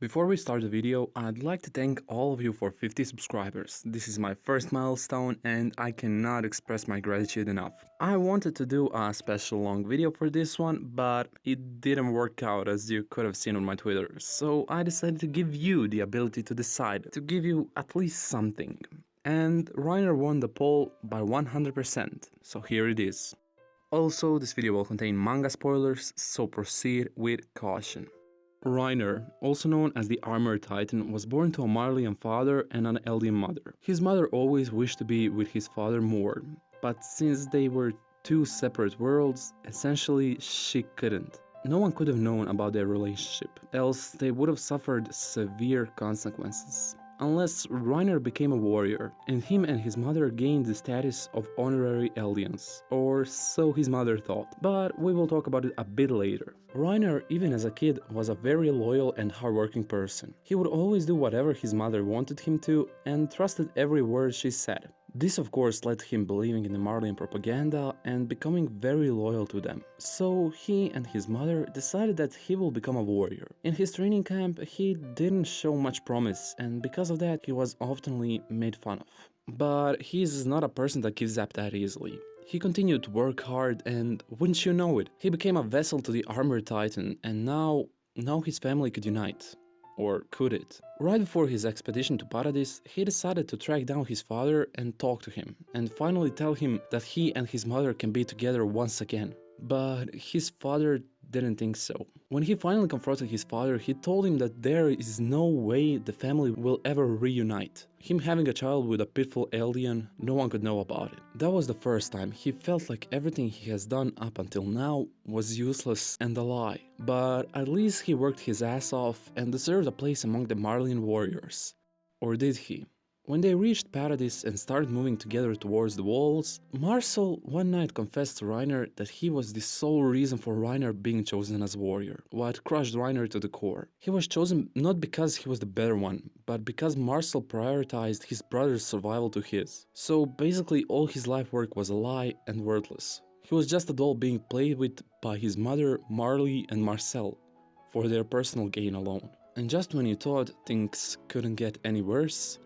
Before we start the video, I'd like to thank all of you for 50 subscribers. This is my first milestone and I cannot express my gratitude enough. I wanted to do a special long video for this one, but it didn't work out as you could have seen on my Twitter. So I decided to give you the ability to decide, to give you at least something. And Reiner won the poll by 100%, so here it is. Also, this video will contain manga spoilers, so proceed with caution. Reiner, also known as the Armored Titan, was born to a Marleyan father and an Eldian mother. His mother always wished to be with his father more, but since they were two separate worlds, essentially she couldn't. No one could have known about their relationship, else they would have suffered severe consequences. Unless Reiner became a warrior, and him and his mother gained the status of honorary Eldians, or so his mother thought, but we will talk about it a bit later. Reiner, even as a kid, was a very loyal and hardworking person. He would always do whatever his mother wanted him to, and trusted every word she said. This of course led him believing in the Marleyan propaganda and becoming very loyal to them. So he and his mother decided that he will become a warrior. In his training camp he didn't show much promise, and because of that he was often made fun of. But he is not a person that gives up that easily. He continued to work hard and, wouldn't you know it, he became a vessel to the Armored Titan, and now his family could unite. Or could it? Right before his expedition to Paradis, he decided to track down his father and talk to him, and finally tell him that he and his mother can be together once again. But his father didn't think so. When he finally confronted his father, he told him that there is no way the family will ever reunite. Him having a child with a pitiful alien, no one could know about it. That was the first time he felt like everything he has done up until now was useless and a lie. But at least he worked his ass off and deserved a place among the Marleyan warriors. Or did he? When they reached Paradis and started moving together towards the walls, Marcel one night confessed to Reiner that he was the sole reason for Reiner being chosen as warrior, what crushed Reiner to the core. He was chosen not because he was the better one, but because Marcel prioritized his brother's survival to his. So basically all his life work was a lie and worthless. He was just a doll being played with by his mother, Marley and Marcel, for their personal gain alone. And just when you thought things couldn't get any worse,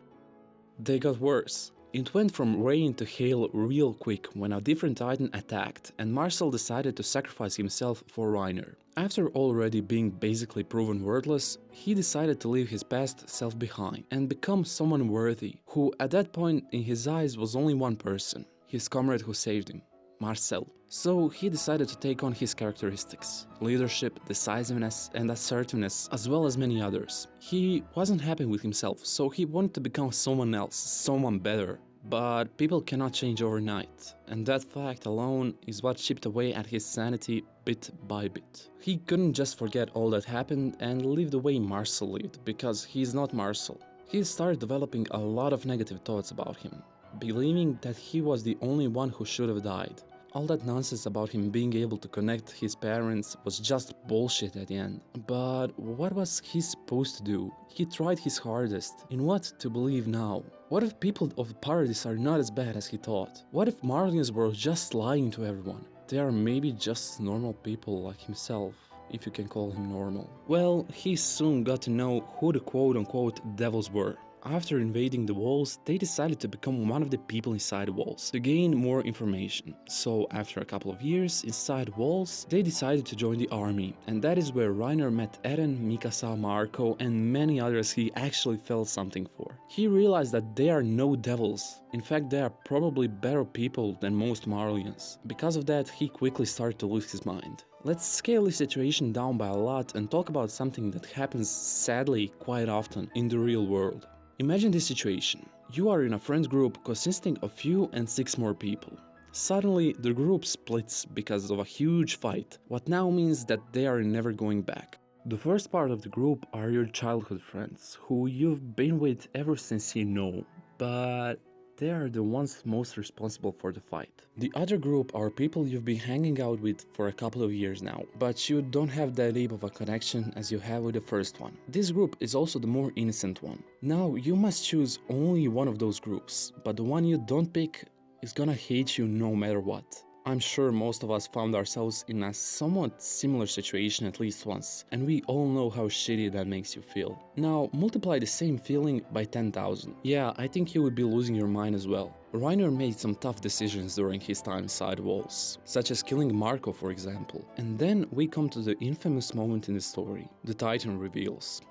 they got worse. It went from rain to hail real quick when a different Titan attacked, and Marcel decided to sacrifice himself for Reiner. After already being basically proven worthless, he decided to leave his past self behind and become someone worthy, who at that point in his eyes was only one person, his comrade who saved him, Marcel. So he decided to take on his characteristics: leadership, decisiveness, and assertiveness, as well as many others. He wasn't happy with himself, so he wanted to become someone else, someone better. But people cannot change overnight, and that fact alone is what chipped away at his sanity bit by bit. He couldn't just forget all that happened and live the way Marcel lived, because he's not Marcel. He started developing a lot of negative thoughts about him, believing that he was the only one who should have died. All that nonsense about him being able to connect his parents was just bullshit at the end. But what was he supposed to do? He tried his hardest. In what to believe now? What if people of Paradis are not as bad as he thought? What if Marleans were just lying to everyone? They are maybe just normal people like himself, if you can call him normal. Well, he soon got to know who the quote-unquote devils were. After invading the walls, they decided to become one of the people inside the walls, to gain more information. So after a couple of years inside walls, they decided to join the army, and that is where Reiner met Eren, Mikasa, Marco, and many others he actually felt something for. He realized that they are no devils. In fact, they are probably better people than most Marleyans. Because of that, he quickly started to lose his mind. Let's scale the situation down by a lot and talk about something that happens sadly quite often in the real world. Imagine this situation. You are in a friend group consisting of you and 6 more people. Suddenly, the group splits because of a huge fight, what now means that they are never going back. The first part of the group are your childhood friends, who you've been with ever since you know, but they are the ones most responsible for the fight. The other group are people you've been hanging out with for a couple of years now, but you don't have that deep of a connection as you have with the first one. This group is also the more innocent one. Now you must choose only one of those groups, but the one you don't pick is gonna hate you no matter what. I'm sure most of us found ourselves in a somewhat similar situation at least once, and we all know how shitty that makes you feel. Now, multiply the same feeling by 10,000. Yeah, I think you would be losing your mind as well. Reiner made some tough decisions during his time inside walls, such as killing Marco for example. And then we come to the infamous moment in the story, the Titan reveals.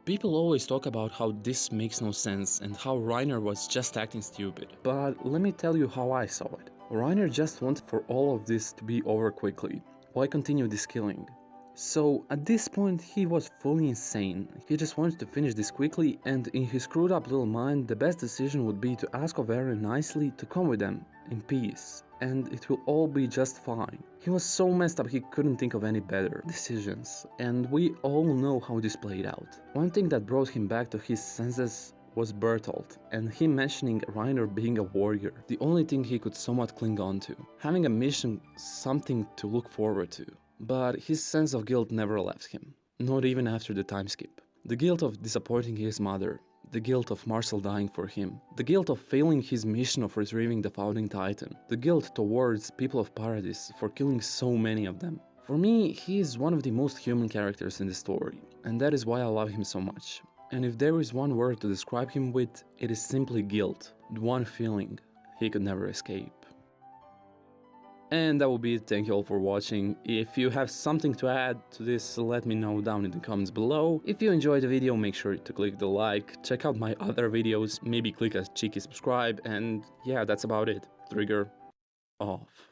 People always talk about how this makes no sense and how Reiner was just acting stupid. But let me tell you how I saw it. Reiner just wanted for all of this to be over quickly. Why continue this killing? So at this point he was fully insane. He just wanted to finish this quickly, and in his screwed up little mind the best decision would be to ask of Eren nicely to come with them, in peace, and it will all be just fine. He was so messed up he couldn't think of any better decisions, and we all know how this played out. One thing that brought him back to his senses was Bertolt, and him mentioning Reiner being a warrior, the only thing he could somewhat cling on to, having a mission, something to look forward to. But his sense of guilt never left him, not even after the time skip. The guilt of disappointing his mother, the guilt of Marcel dying for him, the guilt of failing his mission of retrieving the Founding Titan, the guilt towards people of Paradis for killing so many of them. For me, he is one of the most human characters in the story, and that is why I love him so much. And if there is one word to describe him with, it is simply guilt, the one feeling he could never escape. And that will be it. Thank you all for watching. If you have something to add to this, let me know down in the comments below. If you enjoyed the video, make sure to click the like, check out my other videos, maybe click a cheeky subscribe, and yeah, that's about it. Trigger off.